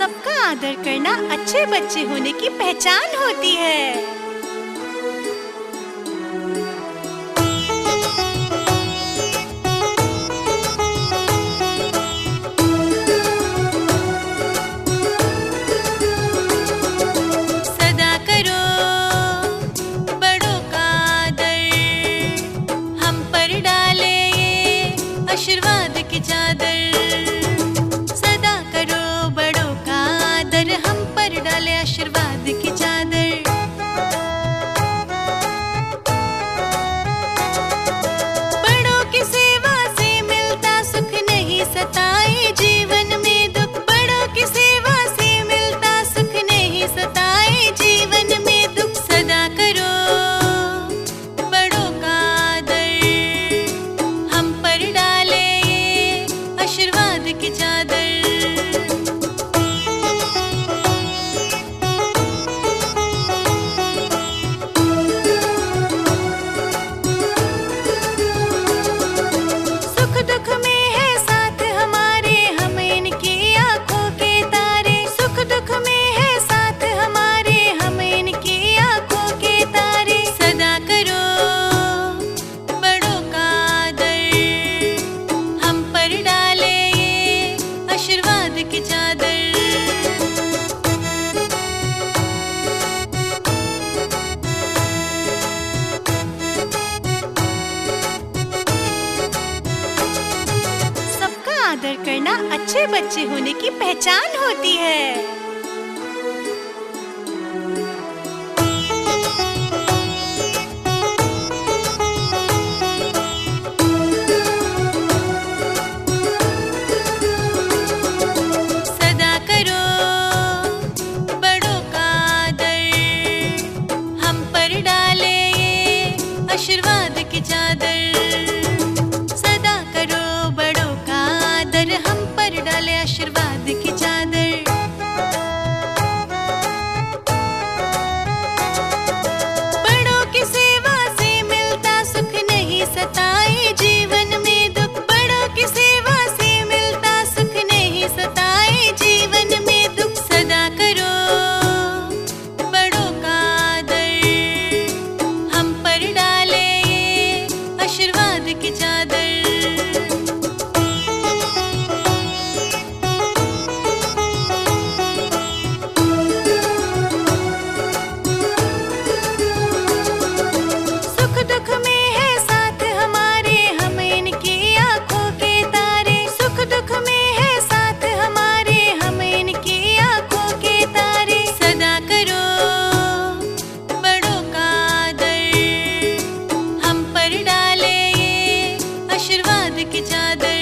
सबका आदर करना अच्छे बच्चे होने की पहचान होती है। सदा करो बड़ों का आदर, हम पर डाले ये आशीर्वाद की चादर। सदा करो बड़ों का आदर, हम पर डाले आशीर्वाद की चादर। बड़ों की सेवा से मिलता सुख, नहीं सताए जीवन में दुख। बड़ों की सेवा से मिलता सुख, नहीं सताए जीवन में दुख। सदा करो बड़ों का आदर, हम पर डाले ये आशीर्वाद की चादर। सुख दुख में है साथ हमारे, हम इनकी आंखों के तारे। सुख दुख में है साथ हमारे, हम इनकी आंखों के तारे। सदा करो बड़ों का आदर, हम पर डाले ये आशीर्वाद की चादर। सबका आदर करना अच्छे बच्चे होने की पहचान होती है। सदा करो बड़ों का आदर, हम पर डाले ये आशीर्वाद की चादर। सदा करो बड़ों का आदर, हम पर डाले आशीर्वाद की चादर। बड़ों की सेवा से मिलता सुख, नहीं सताए जीवन में दुख। बड़ों की सेवा से मिलता सुख, नहीं सताए जीवन में दुख। सदा करो बड़ों का आदर, हम पर डाले ये आशीर्वाद की चादर। सुख दुख में है साथ हमारे, हम इनकी आंखों के तारे। सुख दुख में है साथ हमारे, हम इनकी आंखों के तारे। सदा करो बड़ों का आदर, हम पर डाले ये आशीर्वाद की चादर।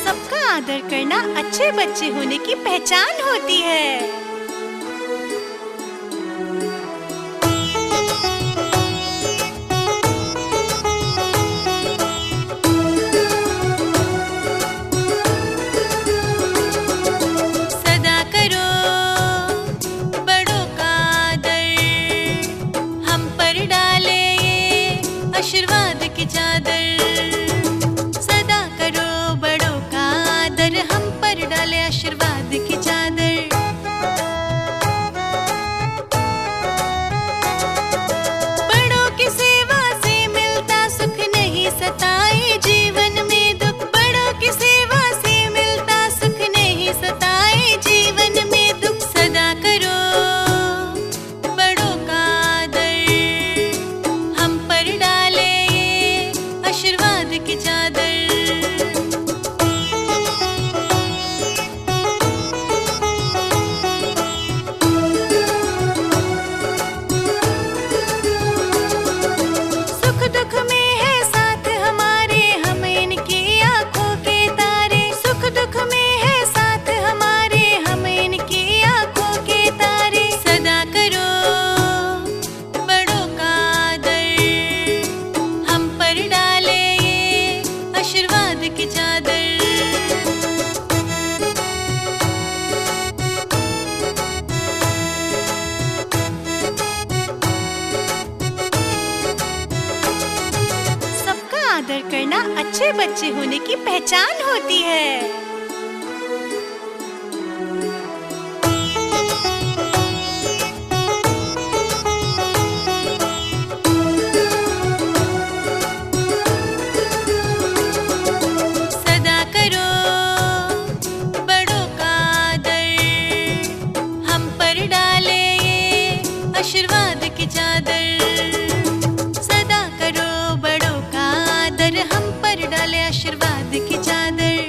सबका आदर करना अच्छे बच्चे होने की पहचान होती है। सदा करो बड़ों का आदर, हम पर डाले ये आशीर्वाद की चादर। सदा करो बड़ों का आदर, हम पर डाले आशीर्वाद की चादर। बड़ों की सेवा से मिलता सुख, नहीं सताए जीवन में दुख। बड़ों की सेवा से मिलता सुख, नहीं सताए जीवन में दुख। सदा करो बड़ों का आदर, हम पर डाले ये आशीर्वाद की चादर। सुख दुख में है साथ हमारे, हम इनकी आंखों के तारे। सुख दुख में है साथ हमारे, हम इनकी आंखों के तारे। सदा करो बड़ों का आदर, हम पर डाले ये आदर करना अच्छे बच्चे होने की पहचान होती है। सदा करो बड़ों का आदर, हम पर डाले ये आशीर्वाद की चादर। सदा करो बड़ों का आदर, हम पर डाले आशीर्वाद की चादर।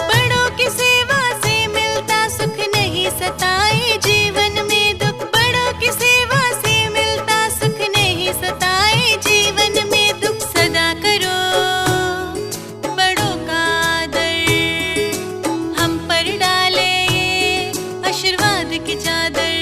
बड़ों की सेवा से मिलता सुख, नहीं सताए जीवन में दुख। बड़ों की सेवा से मिलता सुख, नहीं सताए जीवन में दुख। सदा करो बड़ों का आदर, हम पर डाले ये आशीर्वाद की चादर।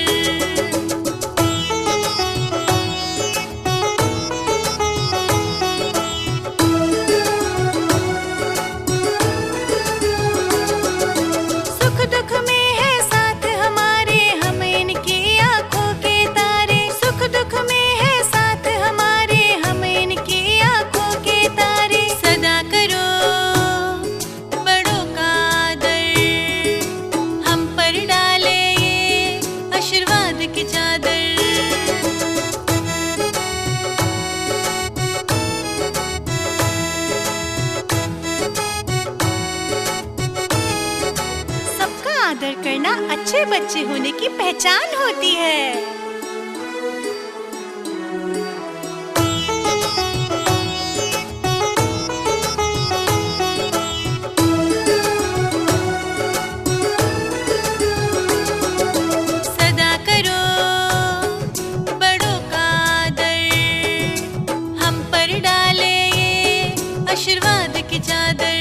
सुख दुख में है साथ हमारे, हम इनकी आंखों के तारे। सुख दुख में है साथ हमारे, हम इनकी आंखों के तारे। सदा करो बड़ों का आदर, हम पर डाले ये आशीर्वाद की चादर। सबका आदर करना अच्छे बच्चे होने की पहचान होती है। सदा करो बड़ों का आदर, हम पर डाले ये आशीर्वाद की चादर।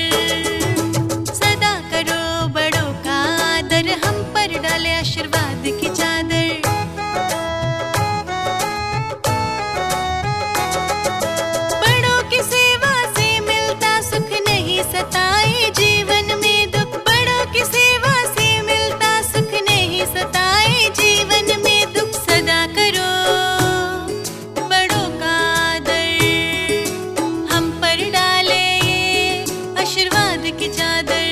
सदा करो बड़ों का आदर, हम पर डाले आशीर्वाद की चादर। बड़ों की सेवा से मिलता सुख, नहीं सताए जीवन में दुख। बड़ों की सेवा से मिलता सुख, नहीं सताए जीवन में दुख। सदा करो बड़ों का आदर, हम पर डाले ये आशीर्वाद की चादर।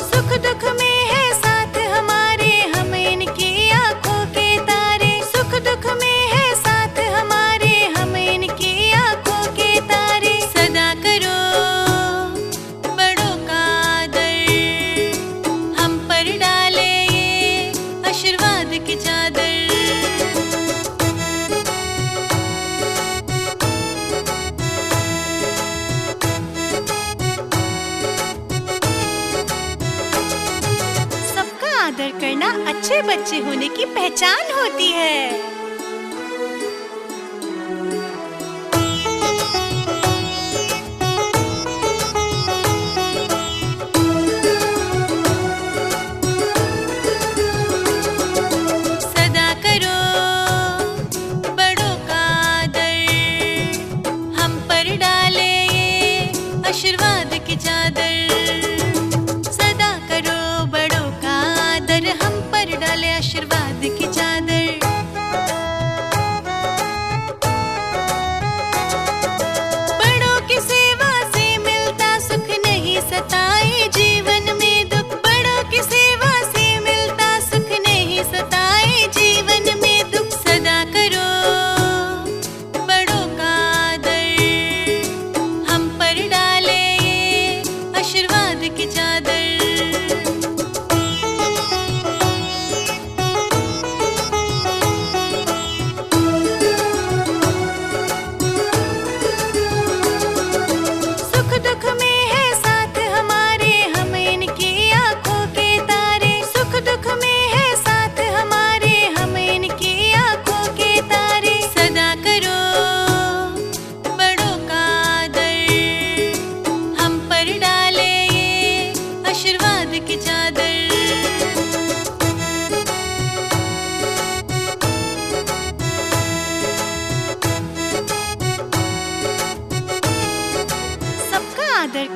सुख दुख में है साथ हमारे, हम इनकी आंखों के तारे। सुख दुख में है साथ हमारे, हम इनकी आंखों के तारे। सदा करो बड़ों का आदर, हम पर डाले ये आशीर्वाद की चादर। सबका आदर करना अच्छे बच्चे होने की पहचान होती है। सदा करो बड़ों का आदर, हम पर डाले ये आशीर्वाद की चादर। सदा करो बड़ों का आदर, हम पर डाले आशीर्वाद की चादर। बड़ों की सेवा से मिलता सुख, नहीं सताए जीवन में दुख। बड़ों की सेवा से मिलता सुख, नहीं सताए जीवन में दुख। सदा करो बड़ों का आदर, हम पर डाले ये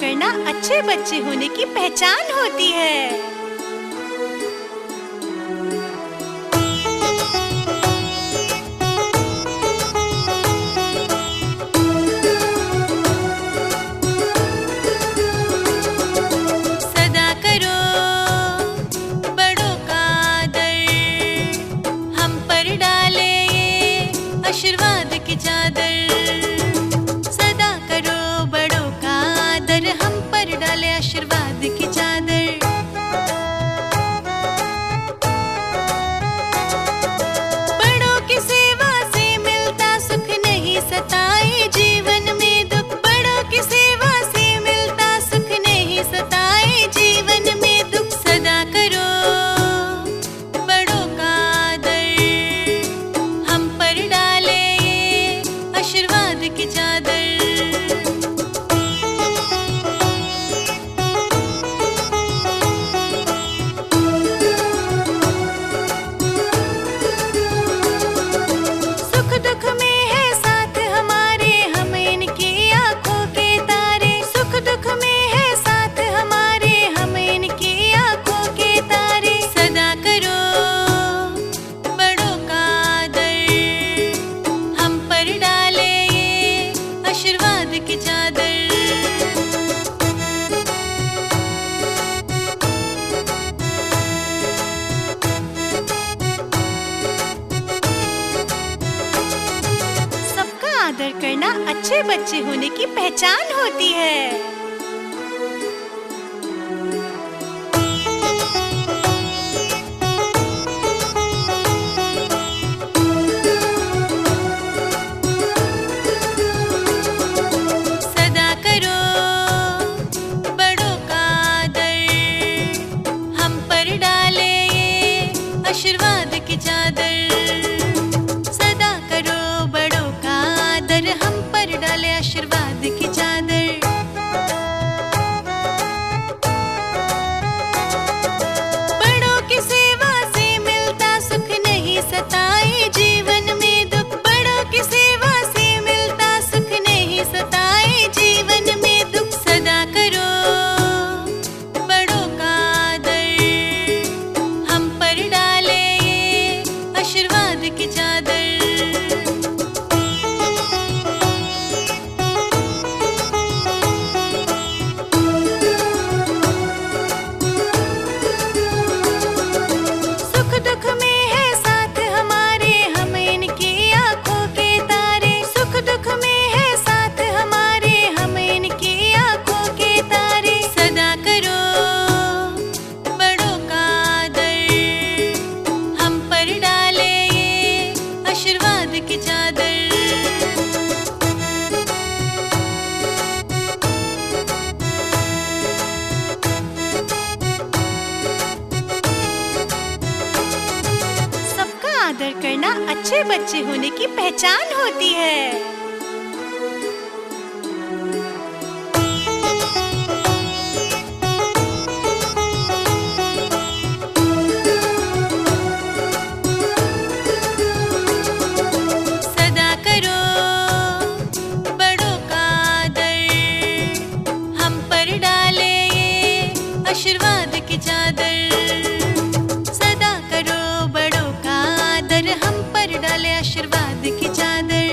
करना अच्छे बच्चे होने की पहचान होती है। आशीर्वाद की चादर, सदा करो बड़ों का आदर, हम पर डाले आशीर्वाद की चादर। बड़ों की सेवा से मिलता सुख, नहीं सताए जीवन में दुख। बड़ों की सेवा से मिलता सुख, नहीं सताए जीवन में दुख। सदा करो बड़ों का आदर, हम पर डाले आशीर्वाद की चादर। सुख दुख में है साथ हमारे, हम इनकी आंखों के तारे। सुख दुख में है साथ हमारे, हम इनकी आंखों के तारे। सदा करो बड़ों का आदर, हम पर डाले आशीर्वाद की चादर। सबका आदर करना अच्छे बच्चे होने की पहचान होती है। आशीर्वाद की चादर, सदा करो बड़ों का आदर, हम पर डाले आशीर्वाद की चादर। बड़ों की सेवा से मिलता सुख, नहीं सताए जीवन में दुख। बड़ों की सेवा से मिलता सुख, नहीं सताए जीवन में दुख। सदा करो बड़ों का आदर, हम पर डाले आशीर्वाद की चादर। सुख दुख में है साथ हमारे, हम इनकी आंखों के तारे। सुख दुख में है साथ हमारे, हम इनकी आंखों के तारे। सदा करो बड़ों का आदर, हम पर डाले आशीर्वाद की चादर। सबका आदर करना अच्छे बच्चे होने की पहचान होती है। सदा करो बड़ों का आदर, हम पर डाले आशीर्वाद की चादर। सदा करो बड़ों का आदर, हम पर डाले आशीर्वाद की चादर।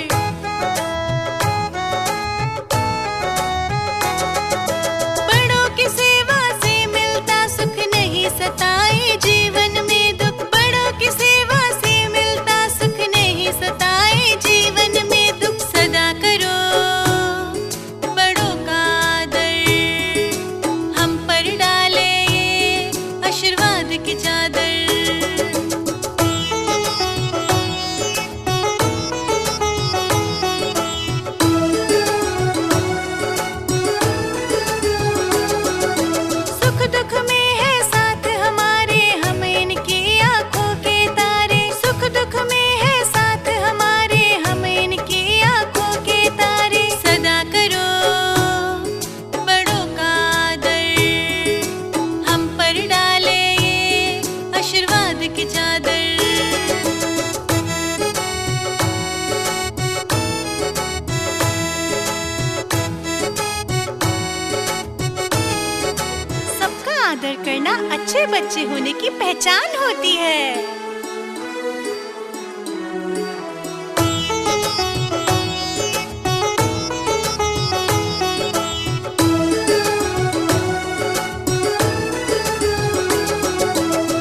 करना अच्छे बच्चे होने की पहचान होती है।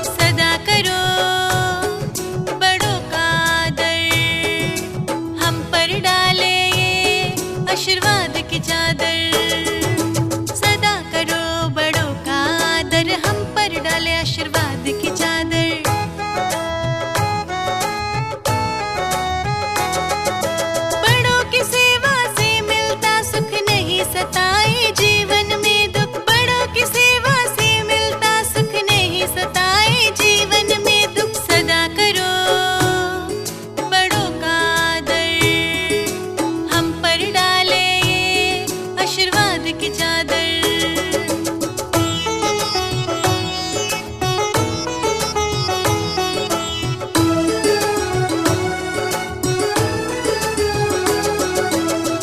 सदा करो बड़ों का आदर, हम पर डाले ये आशीर्वाद की चादर। सदा करो बड़ों का आदर, हम पर डाले आशीर्वाद की चादर। बड़ों की सेवा से मिलता सुख, नहीं सताए जीवन में दुख। बड़ों की सेवा से मिलता सुख, नहीं सताए जीवन में दुख। सदा करो बड़ों का आदर, हम पर डाले ये आशीर्वाद की चादर।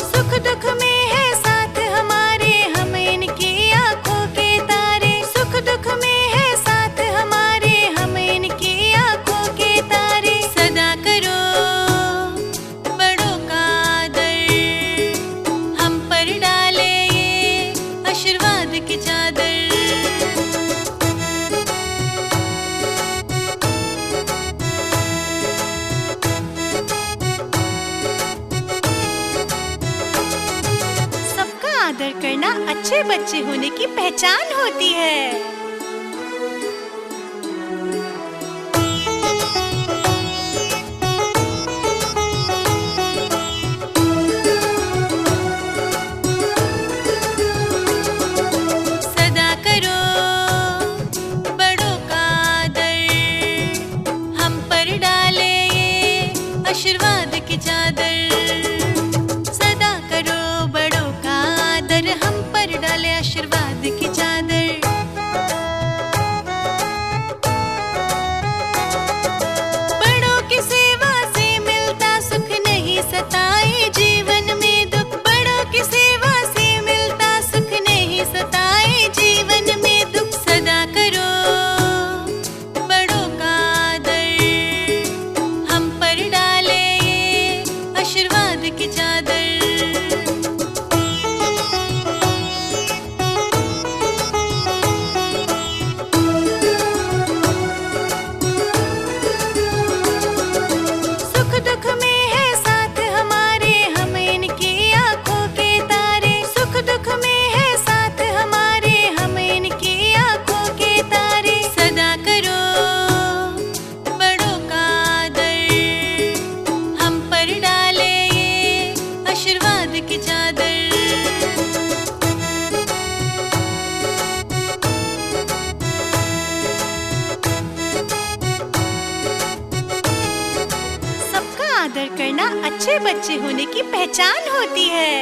सुख दुख में है साथ हमारे, हम इनकी आंखों के तारे। सुख दुख में है साथ हमारे, हम इनकी आंखों के तारे। सदा करो बड़ों का आदर, हम पर डाले ये आशीर्वाद की चादर। सबका आदर करना अच्छे बच्चे होने की पहचान होती है। सदा करो बड़ों का आदर, हम पर डाले ये आशीर्वाद की चादर। सदा करो बड़ों का आदर, हम पर डाले आशीर्वाद की चादर। बड़ों की सेवा से मिलता सुख, नहीं सताए जीवन में दुख। बड़ों की सेवा से मिलता सुख, नहीं सताए जीवन में दुख। सदा करो बड़ों का आदर, हम पर डाले ये आशीर्वाद की चादर। सुख दुख में है साथ हमारे, हम इनकी आंखों के तारे। सुख दुख में है साथ हमारे, हम इनकी आंखों के तारे। सदा करो बड़ों का आदर, हम पर डाले ये आशीर्वाद की चादर। सबका आदर करना अच्छे बच्चे होने की पहचान होती है।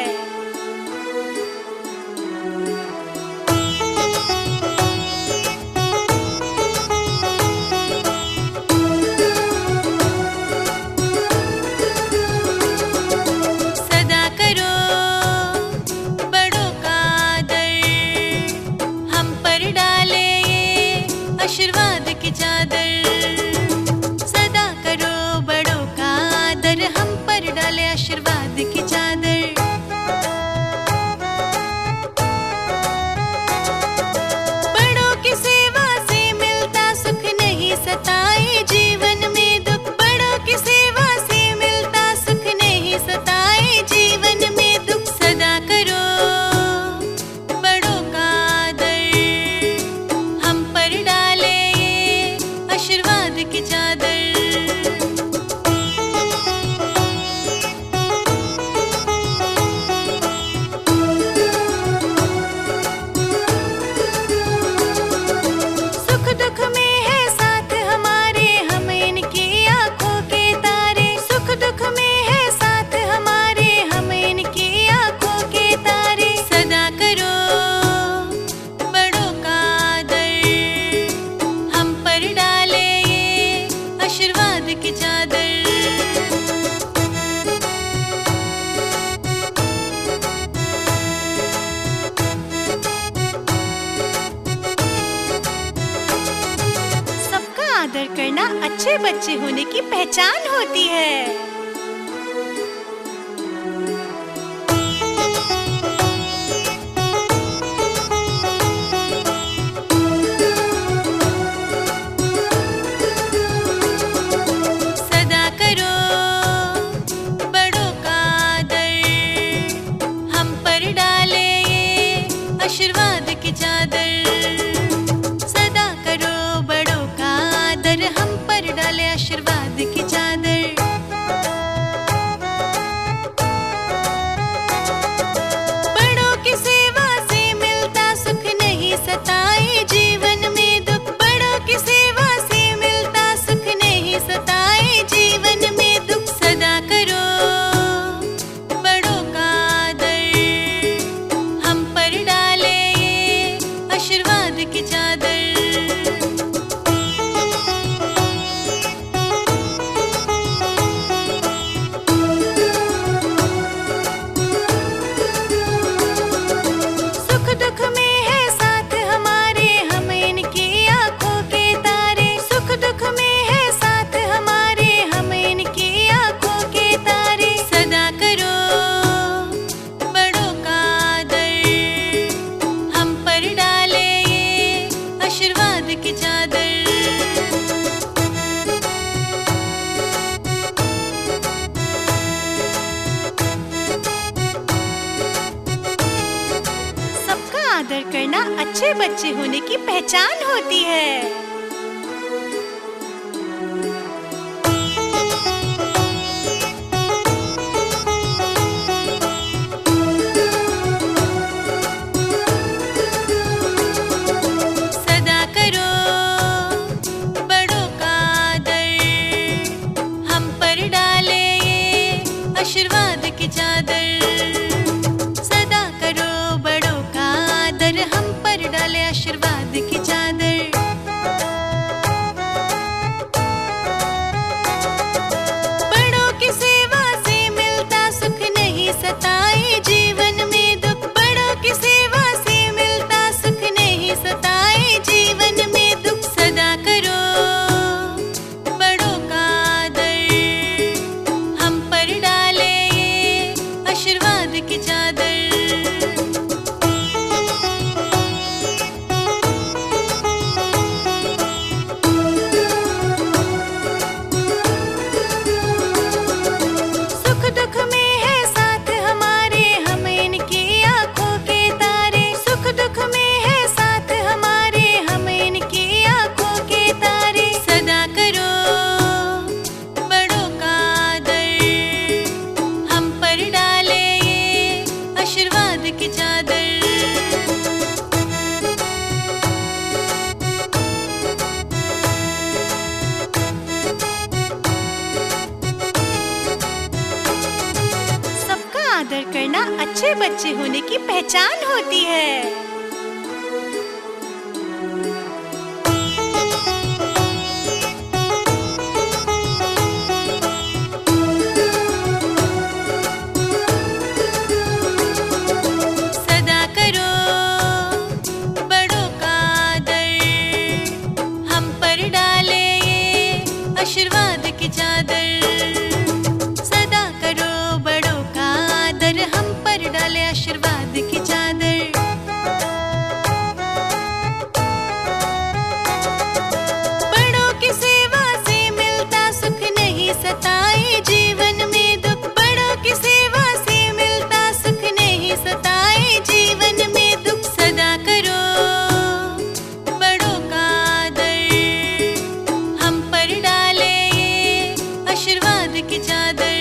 सदा करो बड़ों का आदर, हम पर डाले ये आशीर्वाद की चादर। सदा करो बड़ों का आदर, हम पर डाले आशीर्वाद की चादर। अच्छे बच्चे होने की पहचान होती है। सदा करो बड़ों का आदर, हम पर डाले ये आशीर्वाद की चादर। सदा करो बड़ों का आदर, हम पर डाले आशीर्वाद की चादर। बड़ों की सेवा से मिलता सुख, नहीं सताए जीवन में दुख। बड़ों की सेवा से मिलता सुख, नहीं सताए जीवन में दुख। सदा करो बड़ों का आदर, हम पर डाले ये आशीर्वाद की चादर। सुख दुख में है साथ हमारे, हम इनकी आंखों के तारे। सुख दुख में है साथ हमारे, हम इनकी आंखों के तारे। सदा करो बड़ों का आदर, हम पर डाले ये आशीर्वाद की चादर। सबका आदर करना अच्छे बच्चे होने की पहचान होती है। सदा करो बड़ों का आदर, हम पर डाले ये आशीर्वाद की चादर। सदा करो बड़ों का आदर, हम पर डाले आशीर्वाद की चादर। बड़ों की सेवा से मिलता सुख, नहीं सताए जीवन में दुख। बड़ों की सेवा से मिलता सुख, नहीं सताए जीवन में दुख। सदा करो बड़ों का आदर, हम पर डाले ये आशीर्वाद की चादर। सुख दुख में है साथ हमारे, हम इनकी आंखों के तारे। सुख दुख में है साथ हमारे, हम इनकी आंखों के तारे। सदा करो बड़ों का आदर, हम पर डाले ये आशीर्वाद की चादर। सबका आदर करना अच्छे बच्चे होने की पहचान होती है। सदा करो बड़ों का आदर, हम पर डाले ये आशीर्वाद की चादर। सदा करो बड़ों का आदर, हम पर डाले आशीर्वाद की चादर। बड़ों की सेवा से मिलता सुख, नहीं सताए जीवन में दुख। बड़ों की सेवा से मिलता सुख, नहीं सताए जीवन में दुख। सदा करो बड़ों का आदर, हम पर डाले ये आशीर्वाद की चादर।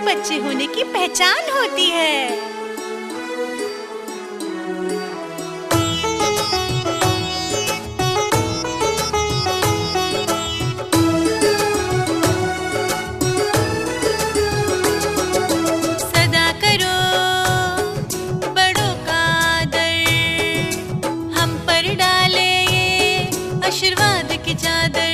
बच्चे होने की पहचान होती है। सदा करो बड़ों का आदर, हम पर डाले ये आशीर्वाद की चादर।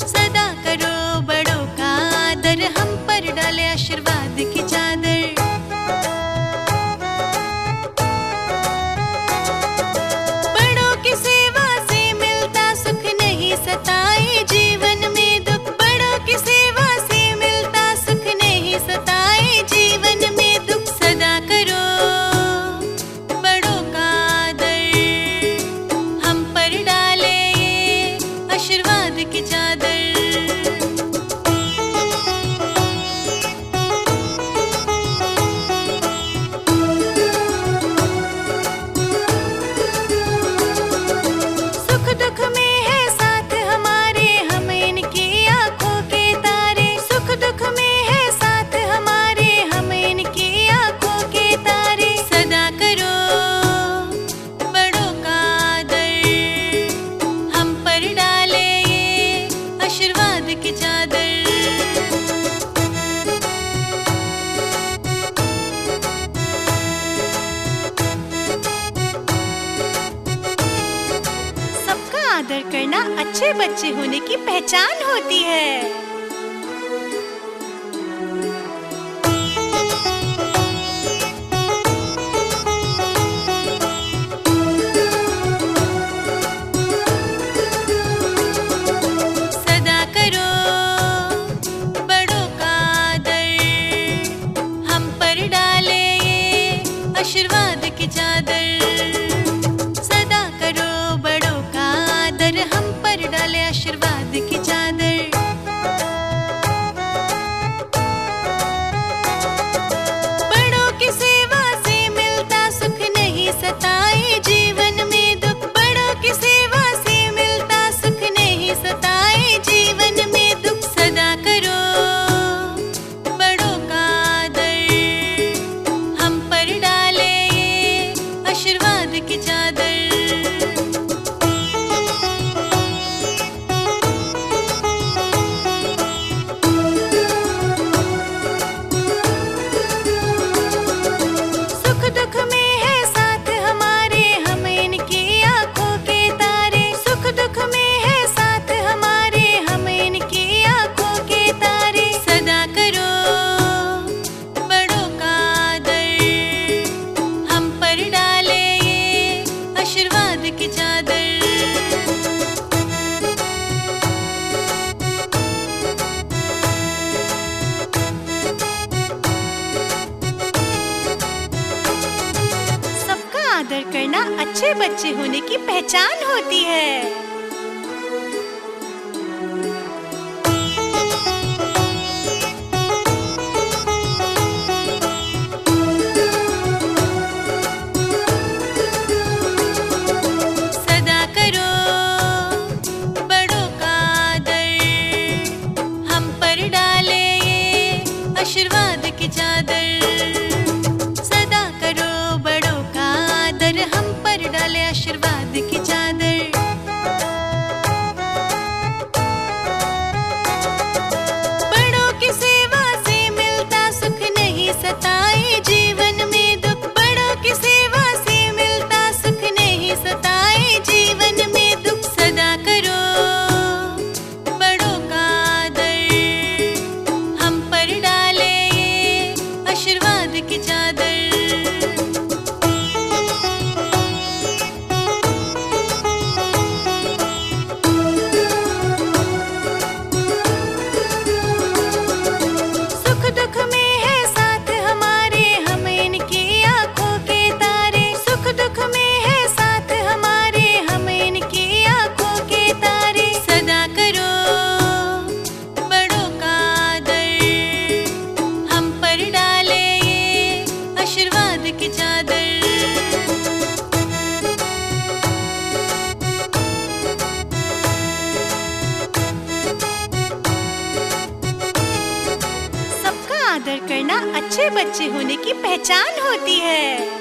सदा करो बड़ों का आदर, हम पर डाले आशीर्वाद की चादर। बड़ों की सेवा से मिलता सुख, नहीं सताए जीवन में दुख। बड़ों की सेवा से मिलता सुख, नहीं सताए जीवन में दुख। सदा करो बड़ों का आदर, हम पर डाले ये आशीर्वाद की चादर। सुख दुख में है साथ हमारे, हम इनकी आंखों के तारे। सुख दुख में है साथ हमारे, हम इनकी आंखों के तारे। सदा करो बड़ों का आदर, हम पर डाले ये आशीर्वाद की चादर। सबका आदर करना अच्छे बच्चे होने की पहचान होती है। सदा करो बड़ों का आदर, हम पर डाले ये आशीर्वाद की चादर। सदा करो बड़ों का आदर, हम पर डाले आशीर्वाद की चादर। बड़ों की सेवा से मिलता सुख, नहीं सताए जीवन में दुख। बड़ों की सेवा से मिलता सुख, नहीं सताए जीवन में दुख। सदा करो बड़ों का आदर, हम पर डाले ये आशीर्वाद की चादर। सुख दुख में है साथ हमारे, हम इनकी आंखों के तारे। सुख दुख में है साथ हमारे, हम इनकी आंखों के तारे। सदा करो बड़ों का आदर, हम पर डाले ये आशीर्वाद की चादर। सबका आदर करना अच्छे बच्चे होने की पहचान होती है। सदा करो बड़ों का आदर, हम पर डाले ये आशीर्वाद की चादर। सदा करो बड़ों का आदर, हम पर डाले आशीर्वाद की चादर। बड़ों की सेवा से मिलता सुख, नहीं सताए जीवन में दुख। बड़ों की सेवा से मिलता सुख, नहीं सताए जीवन में दुख। सदा करो बड़ों का आदर, हम पर डाले ये आशीर्वाद की चादर। सुख दुख में है साथ हमारे, हम इनकी आंखों के तारे। सुख दुख में है साथ हमारे, हम इनकी आंखों के तारे। सदा करो बड़ों का आदर, हम पर डाले ये आशीर्वाद की चादर। अच्छे बच्चे होने की पहचान होती है।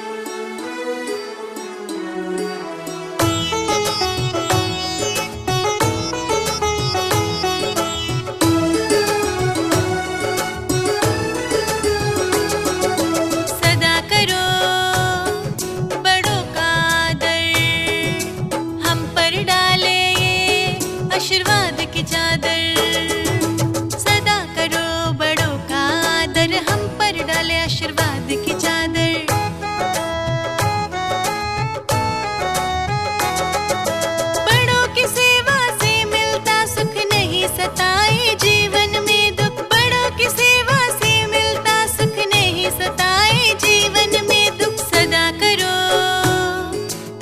आशीर्वाद की चादर सदा करो बड़ों का आदर, हम पर डाले आशीर्वाद की चादर। बड़ों की सेवा से मिलता सुख, नहीं सताए जीवन में दुख। बड़ों की सेवा से मिलता सुख, नहीं सताए जीवन में दुख। सदा करो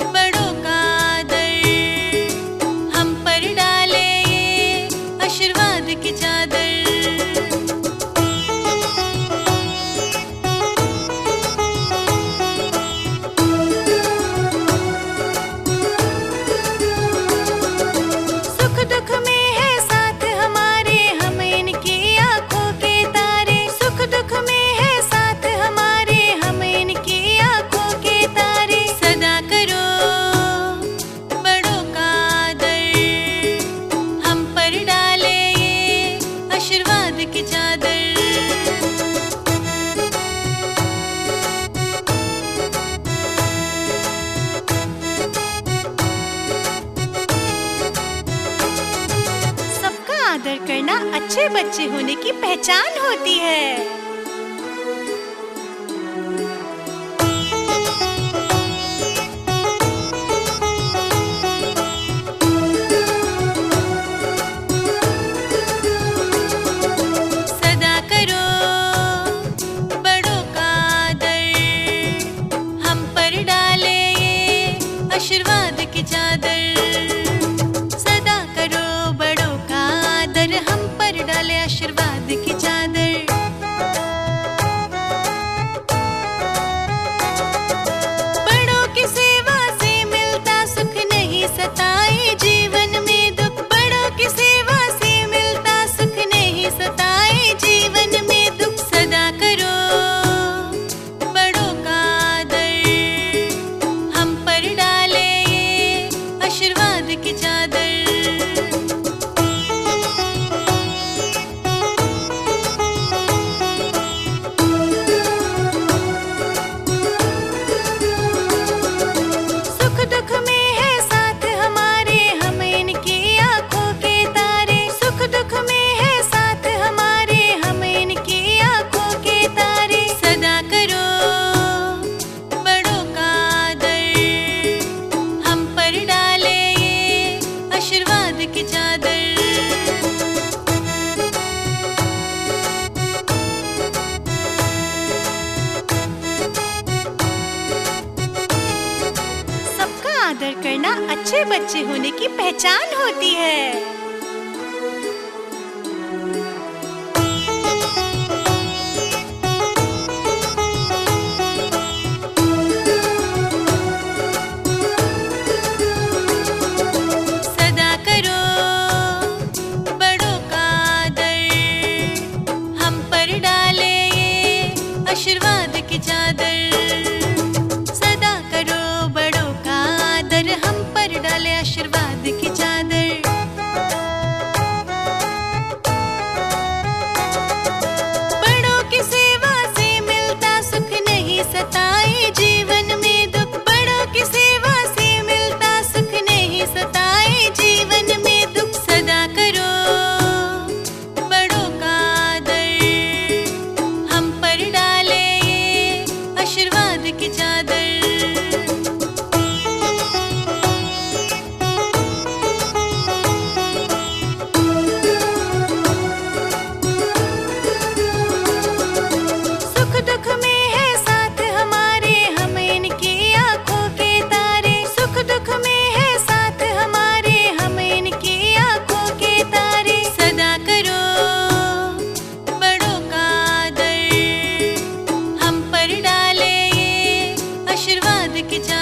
बड़ों का आदर, हम पर डाले आशीर्वाद की चादर। सुख दुख में है साथ हमारे, हम इनकी आंखों के तारे। सुख दुख में है साथ हमारे, हम इनकी आंखों के तारे। सदा करो बड़ों का आदर, हम पर डाले आशीर्वाद की चादर। सबका आदर करना अच्छे बच्चे होने की पहचान होती है। सदा करो बड़ों का आदर, हम पर डाले आशीर्वाद की चादर। सदा करो बड़ों का आदर, हम पर डाले आशीर्वाद की चादर। बड़ों की सेवा से मिलता सुख, नहीं सताए जीवन में दुख। बड़ों की सेवा से मिलता सुख, नहीं सताए जीवन में दुख। सदा करो बड़ों का आदर, हम पर डाले आशीर्वाद की चादर। सुख दुख में है साथ हमारे, हम इनकी आंखों के तारे। सुख दुख में है साथ हमारे, हम इनकी आंखों के तारे। सदा करो बड़ों का आदर, हम पर डाले आशीर्वाद की चादर। सबका आदर करना अच्छे बच्चे होने की पहचान होती है। सदा करो बड़ों का आदर, हम पर डाले आशीर्वाद की चादर। सदा करो बड़ों का आदर, हम पर डाले आशीर्वाद की चादर। बड़ों की सेवा से मिलता सुख, नहीं सताए जीवन में दुख। बड़ों की सेवा से मिलता सुख, नहीं सताए जीवन में दुख। सदा करो बड़ों का आदर, हम पर डाले आशीर्वाद की चादर। सुख दुख में है साथ हमारे, हम इनकी आंखों के तारे। सुख दुख में है साथ हमारे, हम इनकी आंखों के तारे। सदा करो बड़ों का आदर, हम पर डाले आशीर्वाद की चादर।